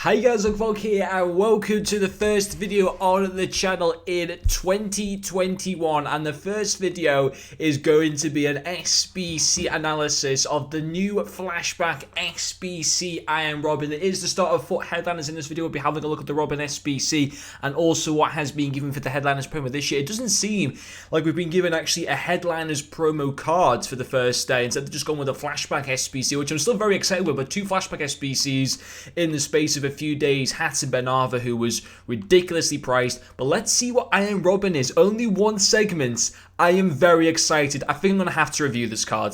Hi guys, Vlog here and welcome to the first video on the channel in 2021, and the first video is going to be an SBC analysis of the new Flashback SBC Arjen Robben. It is the start of FUT headliners. In this video we'll be having a look at the Robben SBC and also what has been given for the headliners promo this year. It doesn't seem like we've been given actually a headliners promo card for the first day. Instead they've just gone with a Flashback SBC, which I'm still very excited with, but two Flashback SBCs in the space of a few days. Hatton Benava, who was ridiculously priced, but let's see what Arjen Robben is. Only one segment. I am very excited. I think I'm going to have to review this card.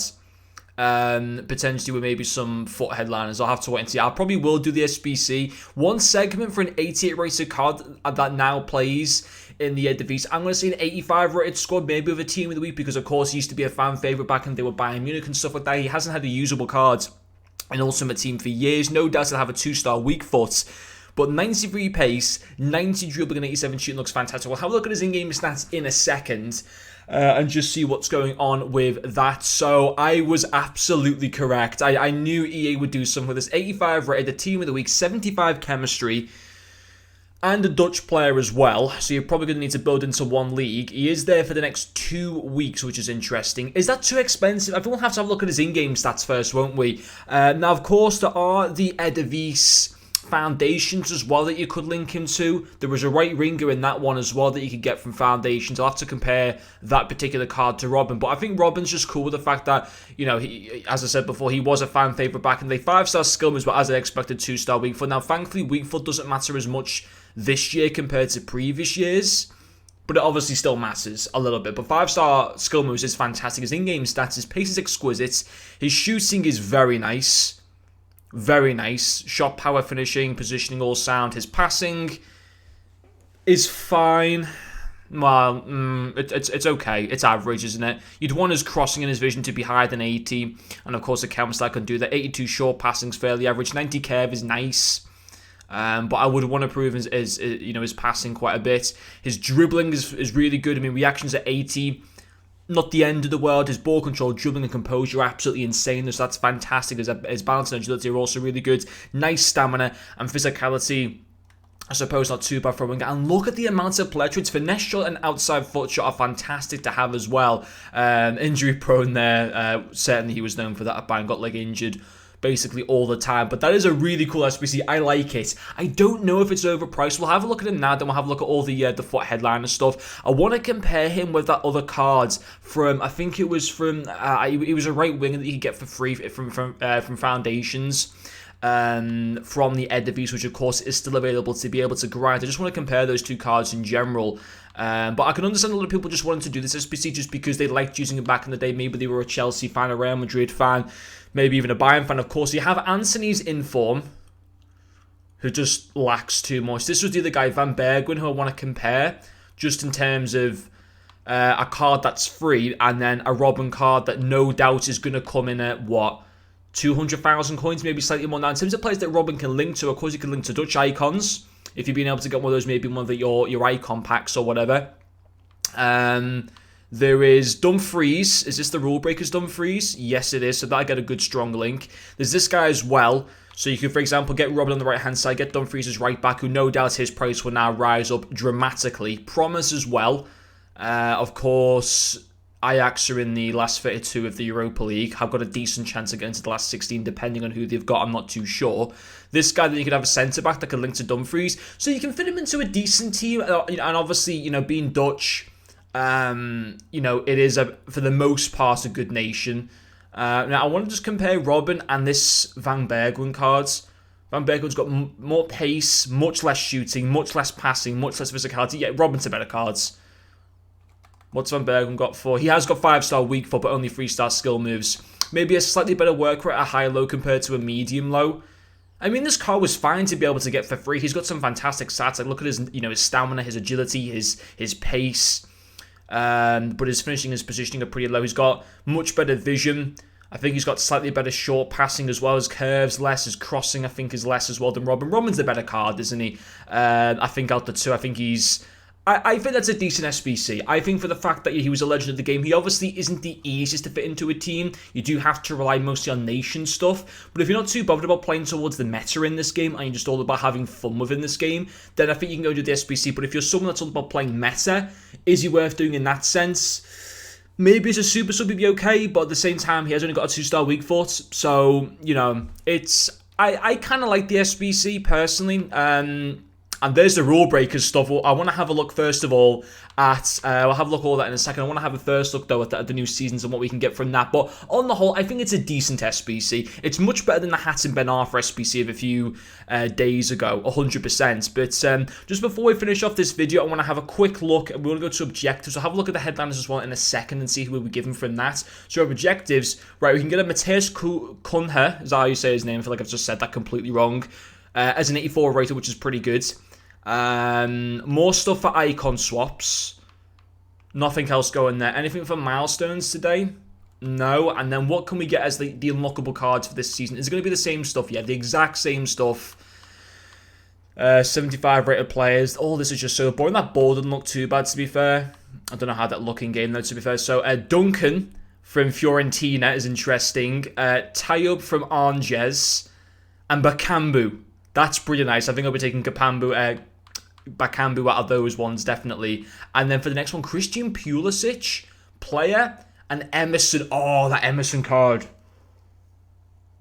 Potentially with maybe some FUT headliners. I'll have to wait and see. I probably will do the SBC. One segment for an 88 rated card that now plays in the Eredivisie. I'm going to see an 85 rated squad, maybe with a team of the week, because of course he used to be a fan favourite back when they were Bayern Munich and stuff like that. He hasn't had a usable card in Ultimate Team for years. No doubt he'll have a 2-star weak foot, but 93 pace, 90 dribbling and 87 shooting looks fantastic. We'll have a look at his in-game stats in a second and just see what's going on with that. So I was absolutely correct. I knew EA would do something with this. 85 rated, the team of the week, 75 chemistry, and a Dutch player as well, so you're probably going to need to build into one league. He is there for the next 2 weeks, which is interesting. Is that too expensive? I think we'll have to have a look at his in-game stats first, won't we? Now, of course, there are the Eredivisie Foundations as well that you could link him to. There was a right ringer in that one as well that you could get from Foundations. I'll have to compare that particular card to Robben, but I think Robben's just cool with the fact that, you know, he, as I said before, he was a fan favourite back in the 5-star skill moves, but as I expected, 2-star weak foot. Now, thankfully, weak foot doesn't matter as much this year compared to previous years, but it obviously still matters a little bit. But 5-star skill moves is fantastic. His in-game stats, his pace is exquisite, his shooting is very nice. Very nice. Shot power, finishing, positioning, all sound. His passing is fine. Well, it's okay. It's average, isn't it? You'd want his crossing and his vision to be higher than 80. And of course, the counter stack can do that. 82 short passing's fairly average. 90 curve is nice. But I would want to improve his passing quite a bit. His dribbling is really good. I mean, reactions at 80. Not the end of the world. His ball control, dribbling and composure are absolutely insane. So that's fantastic. His balance and agility are also really good. Nice stamina and physicality, I suppose, not too bad for a winger. And look at the amount of player traits. Finesse shot and outside foot shot are fantastic to have as well. Injury prone there. Certainly he was known for that at Bayern. Got like injured basically all the time, but that is a really cool SBC. I like it. I don't know if it's overpriced. We'll have a look at him now, then we'll have a look at all the FUT headliner stuff. I want to compare him with that other card from, I think it was from, it was a right winger that you could get for free from Foundations. From the Eredivisie, which of course is still available to be able to grind. I just want to compare those two cards in general. But I can understand a lot of people just wanting to do this SBC just because they liked using it back in the day. Maybe they were a Chelsea fan, a Real Madrid fan, maybe even a Bayern fan. Of course, you have Anthony's inform, who just lacks too much. This was the other guy, Van Bergwijn, who I want to compare, just in terms of a card that's free, and then a Robben card that no doubt is going to come in at, what, 200,000 coins, maybe slightly more. Now, in terms of players that Robben can link to, of course, you can link to Dutch icons, if you've been able to get one of those, maybe one of your icon packs or whatever. There is Dumfries. Is this the Rule Breakers Dumfries? Yes, it is. So that'll get a good strong link. There's this guy as well. So you can, for example, get Robben on the right-hand side, get Dumfries as right back, who no doubt his price will now rise up dramatically. Promise as well. Of course, Ajax are in the last 32 of the Europa League. Have got a decent chance of getting to the last 16, depending on who they've got. I'm not too sure. This guy, then you could have a centre-back that could link to Dumfries. So you can fit him into a decent team. And obviously, you know, being Dutch, you know, it is, for the most part, a good nation. Now, I want to just compare Robben and this Van Bergwijn cards. Van Bergwijn's got more pace, much less shooting, much less passing, much less physicality. Yeah, Robben's a better cards. What's Van Bergwijn got for? He has got 5-star weak foot, but only 3-star skill moves. Maybe a slightly better work rate at a high low compared to a medium low. I mean, this card was fine to be able to get for free. He's got some fantastic stats. Like, look at his, you know, his stamina, his agility, his pace. But his finishing and his positioning are pretty low. He's got much better vision. I think he's got slightly better short passing as well. His curves less. His crossing, I think, is less as well than Robben. Robben's the better card, isn't he? I think out the two, I think he's I think that's a decent SBC. I think for the fact that he was a legend of the game, he obviously isn't the easiest to fit into a team. You do have to rely mostly on nation stuff. But if you're not too bothered about playing towards the meta in this game, and you're just all about having fun within this game, then I think you can go do the SBC. But if you're someone that's all about playing meta, is he worth doing in that sense? Maybe as a super sub he'd be okay, but at the same time, he has only got a 2-star weak foot. So, you know, it's... I kind of like the SBC, personally. And there's the rule breakers stuff. I want to have a look, first of all, at... I'll have a look at all that in a second. I want to have a first look, though, at the new seasons and what we can get from that. But on the whole, I think it's a decent SBC. It's much better than the Hat and Ben Arthur SBC of a few days ago, 100%. But just before we finish off this video, I want to have a quick look. We want to go to objectives. I'll have a look at the headliners as well in a second and see who we're given from that. So objectives, right, we can get a Mateus Cunha, is that how you say his name? I feel like I've just said that completely wrong. As an 84 rated, which is pretty good. More stuff for icon swaps. Nothing else going there. Anything for milestones today? No. And then what can we get as the unlockable cards for this season? Is it going to be the same stuff? Yeah, the exact same stuff. 75 rated players. Oh, this is just so boring. That ball didn't look too bad, to be fair. I don't know how that looking game, though, to be fair. So, Duncan from Fiorentina is interesting. Tayub from Angers. And Bakambu. That's pretty nice. I think I'll be taking Bakambu out of those ones, definitely. And then for the next one, Christian Pulisic, player, and Emerson. Oh, that Emerson card.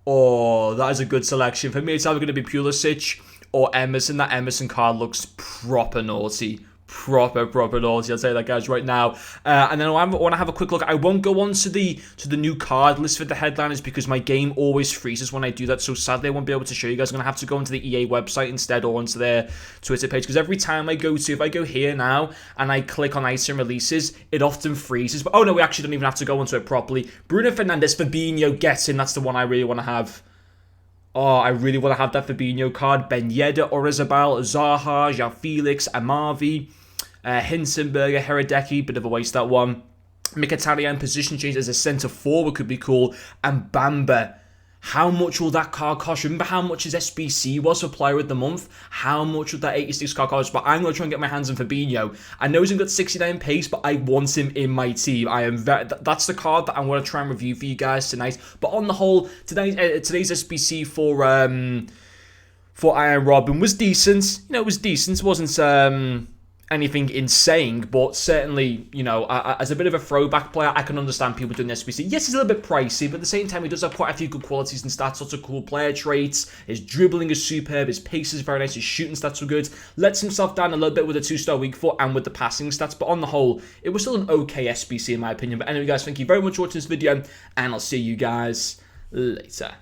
Oh, that is a good selection. For me, it's either going to be Pulisic or Emerson. That Emerson card looks proper naughty. Proper naughty. I'll tell you that, guys, right now. And then I want to have a quick look. I won't go on to the new card list for the headliners because my game always freezes when I do that. So sadly, I won't be able to show you guys. I'm going to have to go into the EA website instead or onto their Twitter page because every time I go to, if I go here now and I click on item releases, it often freezes. But oh no, we actually don't even have to go into it properly. Bruno Fernandes, Fabinho gets in. That's the one I really want to have. Oh, I really want to have that Fabinho card. Ben Yedder, Orizabal, Zaha, João Felix, Amavi. Hinsenberger, Heredecki, bit of a waste that one. Mkhitaryan position change as a centre forward could be cool. And Bamba. How much will that card cost? Remember how much his SBC was for Player of the Month? How much would that 86 card cost? But I'm going to try and get my hands on Fabinho. I know he's only got 69 pace, but I want him in my team. That's the card that I'm going to try and review for you guys tonight. But on the whole, today's SBC for Arjen Robben was decent. You know, it was decent. It wasn't anything insane, but certainly, you know, as a bit of a throwback player, I can understand people doing the SBC. Yes, he's a little bit pricey, but at the same time, he does have quite a few good qualities and stats, lots of cool player traits. His dribbling is superb, his pace is very nice, his shooting stats were good. Lets himself down a little bit with a 2-star weak foot and with the passing stats, but on the whole, it was still an okay SBC in my opinion. But anyway, guys, thank you very much for watching this video, and I'll see you guys later.